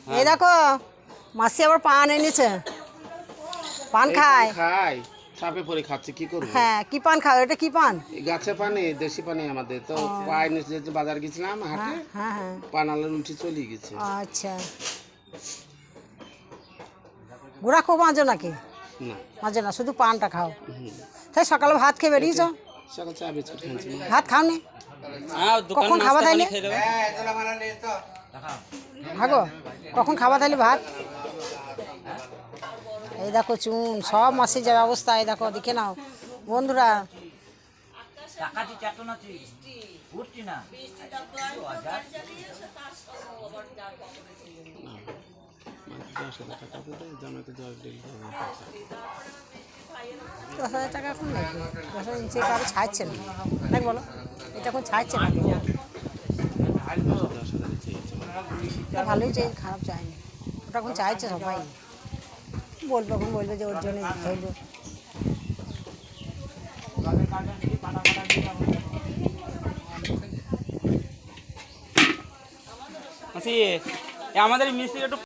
এই দেখো মাসি আবার পান এনেছে, পান খায়। খাই চাপে পড়ে খাচ্ছে, কি করবো? হ্যাঁ, কি পান খাও? এটা কি পান? গাছের পানি, দেশি পানি আমাদের তো। পাই যেহেতু বাজার গেছিলাম হাটে, হ্যাঁ হ্যাঁ, পান আলার উল্টি চলে গেছে। আচ্ছা। গুড়া খুব মাঝো নাকি? না, মাঝে না, শুধু পানটা খাও। তাই সকালে ভাত খেয়ে বেরিয়েছ? সকাল চা বিস্কুট খাচ্ছি। ভাত খাও নি? কখন খাবা তাইলে? ভাগো কখন খাবা তাইলে ভাত? এই দেখো চুন সব মাসির যা অবস্থা, এই দেখো দেখে নাও বন্ধুরা। দশ হাজার টাকা এখন লাগবে, 10,000 নিচে কারো ছাড়ছে না নাকি বলো? এটা এখন ছাড়ছে না, ভালোই চাই, খারাপ চাইনি। ওটা এখন চাইছে সবাই, বলবো এখন বলবে যে ওর জন্য দিতে হইলো। আমাদের মিস্ত্রি একটু